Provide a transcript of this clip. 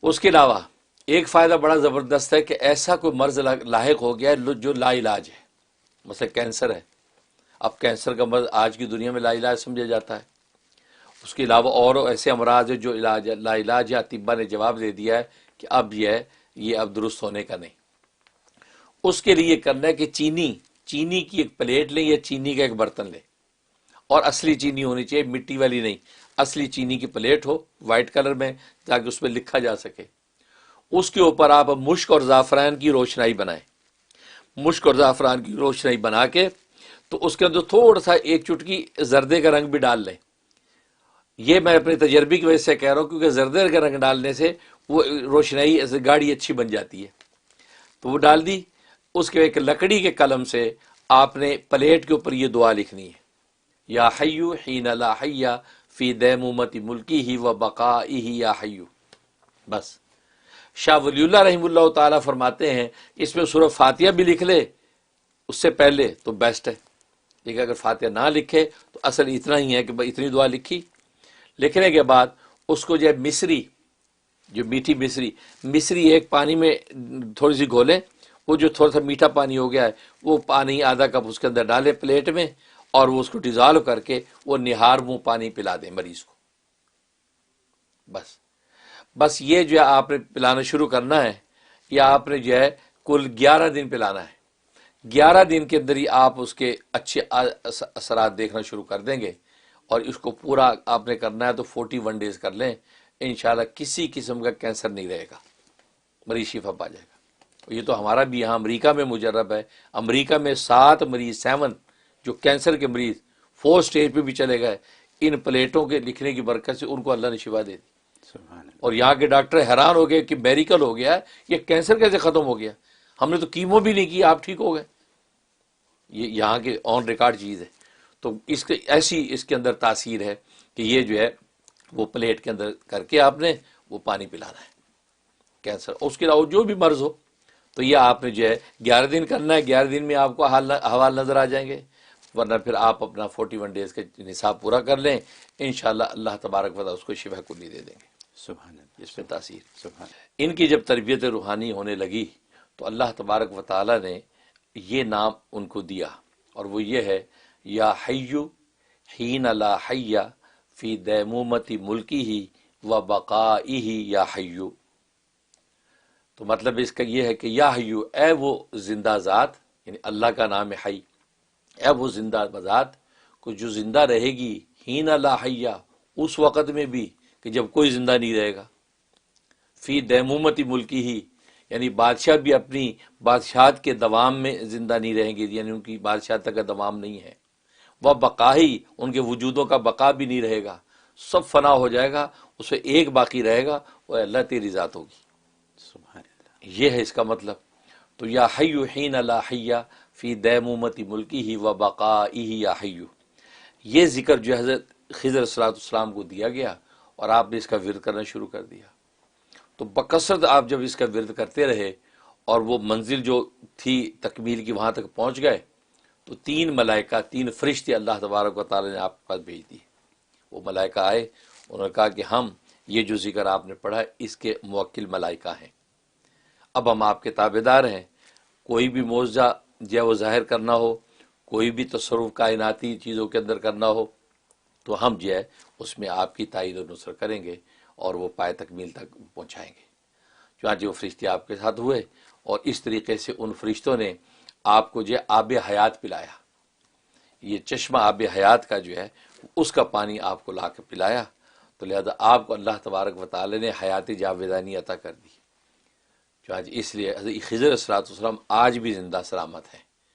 اس کے علاوہ ایک فائدہ بڑا زبردست ہے کہ ایسا کوئی مرض لاحق ہو گیا ہے جو لا علاج ہے، مثلا کینسر ہے، اب کینسر کا مرض آج کی دنیا میں لا علاج سمجھا جاتا ہے۔ اس کے علاوہ اور ایسے امراض ہیں جو لا علاج ہے، اطباء نے جواب دے دیا ہے کہ اب یہ اب درست ہونے کا نہیں۔ اس کے لیے کرنا ہے کہ چینی کی ایک پلیٹ لیں یا چینی کا ایک برتن لیں، اور اصلی چینی ہونی چاہیے، مٹی والی نہیں، اصلی چینی کی پلیٹ ہو وائٹ کلر میں تاکہ اس پہ لکھا جا سکے۔ اس کے اوپر آپ مشک اور زعفران کی روشنائی بنائیں، مشک اور زعفران کی روشنائی بنا کے تو اس کے اندر تھوڑا سا ایک چٹکی زردے کا رنگ بھی ڈال لیں۔ یہ میں اپنے تجربے کی وجہ سے کہہ رہا ہوں، کیونکہ زردے کا رنگ ڈالنے سے وہ روشنائی گاڑی اچھی بن جاتی ہے۔ تو وہ ڈال دی، اس کے ایک لکڑی کے قلم سے آپ نے پلیٹ کے اوپر یہ دعا لکھنی ہے، یا حیو حین لا حی فی دیمومت ملکی ہی و بقائی ہی یا حیو۔ بس شاہ ولی اللہ رحمہ اللہ تعالیٰ فرماتے ہیں اس میں سورہ فاتحہ بھی لکھ لے اس سے پہلے تو بیسٹ ہے، لیکن اگر فاتحہ نہ لکھے تو اصل اتنا ہی ہے کہ اتنی دعا لکھی، لکھنے کے بعد اس کو جو ہے مصری، جو میٹھی مصری ایک پانی میں تھوڑی سی گھولیں، وہ جو تھوڑا سا میٹھا پانی ہو گیا ہے وہ پانی آدھا کپ اس کے اندر ڈالیں پلیٹ میں، اور وہ اس کو ڈیزالو کر کے وہ نہار منہ پانی پلا دیں مریض کو۔ بس یہ جو ہے آپ نے پلانا شروع کرنا ہے، یا آپ نے جو ہے کل 11 دن پلانا ہے۔ 11 دن کے اندر ہی آپ اس کے اچھے اثرات دیکھنا شروع کر دیں گے، اور اس کو پورا آپ نے کرنا ہے تو 41 ڈیز کر لیں، انشاءاللہ کسی قسم کا کینسر نہیں رہے گا، مریض شفا پا جائے گا۔ یہ تو ہمارا بھی یہاں امریکہ میں مجرب ہے، امریکہ میں 7 مریض 7 جو کینسر کے مریض 4 سٹیج پہ بھی چلے گئے، ان پلیٹوں کے لکھنے کی برکت سے ان کو اللہ نے شفا دے دی۔ اور یہاں کے ڈاکٹر حیران ہو گئے کہ میریکل ہو گیا ہے، یہ کینسر کیسے ختم ہو گیا، ہم نے تو کیمو بھی نہیں کی، آپ ٹھیک ہو گئے۔ یہ یہاں کے آن ریکارڈ چیز ہے۔ تو اس کے ایسی اس کے اندر تاثیر ہے کہ یہ جو ہے وہ پلیٹ کے اندر کر کے آپ نے وہ پانی پلانا ہے کینسر، اس کے علاوہ جو بھی مرض ہو۔ تو یہ آپ نے جو ہے 11 دن کرنا ہے، 11 دن میں آپ کو احوال نظر آ جائیں گے، ورنہ پھر آپ اپنا 41 ڈیز کا نصاب پورا کر لیں، انشاءاللہ اللہ تبارک و تعالیٰ اس کو شفا کلی دے دیں گے۔ سبحان اللہ، اس میں تاثیر سبحان اللہ۔ ان کی جب تربیت روحانی ہونے لگی تو اللہ تبارک و تعالیٰ نے یہ نام ان کو دیا، اور وہ یہ ہے یا حیو حین لا حی فی دیمومت ملکی ہی و بقائی ہی یا حیو۔ تو مطلب اس کا یہ ہے کہ یا حیو، اے وہ زندہ ذات، یعنی اللہ کا نام ہے حی، اے وہ زندہ ذات کو جو زندہ رہے گی، حین لا حی، اس وقت میں بھی کہ جب کوئی زندہ نہیں رہے گا، فی دیمومت ملکی ہی، یعنی بادشاہ بھی اپنی بادشاہت کے دوام میں زندہ نہیں رہیں گے، یعنی ان کی بادشاہت کا دوام نہیں ہے، وہ بقاہی، ان کے وجودوں کا بقا بھی نہیں رہے گا، سب فنا ہو جائے گا، اس میں ایک باقی رہے گا، وہ اللہ تیری ذات ہوگی۔ سبحان اللہ۔ یہ ہے اس کا مطلب۔ تو یا حی حین لا حی فی دیمومت ملکی ہی و بقائی ہی یا حیو، یہ ذکر جو حضرت خضر صلی اللہ علیہ وسلم کو دیا گیا، اور آپ نے اس کا ورد کرنا شروع کر دیا۔ تو بکثرت آپ جب اس کا ورد کرتے رہے اور وہ منزل جو تھی تکمیل کی وہاں تک پہنچ گئے، تو 3 ملائکہ 3 فرشتے اللہ تبارک و تعالی نے آپ کے پاس بھیج دی۔ وہ ملائکہ آئے، انہوں نے کہا کہ ہم یہ جو ذکر آپ نے پڑھا اس کے موکل ملائکہ ہیں، اب ہم آپ کے تابع دار ہیں، کوئی بھی معجزہ جو وہ ظاہر کرنا ہو، کوئی بھی تصرف کائناتی چیزوں کے اندر کرنا ہو، تو ہم جو ہے اس میں آپ کی تائید و نصرت کریں گے اور وہ پائے تکمیل تک پہنچائیں گے۔ چنانچہ وہ فرشتے آپ کے ساتھ ہوئے، اور اس طریقے سے ان فرشتوں نے آپ کو جو ہے آب حیات پلایا، یہ چشمہ آب حیات کا جو ہے اس کا پانی آپ کو لا کے پلایا، تو لہذا آپ کو اللہ تبارک و تعالی نے حیات جاودانی عطا کر دی۔ چنانچہ اس لیے حضرت خضر علیہ السلام آج بھی زندہ سلامت ہیں۔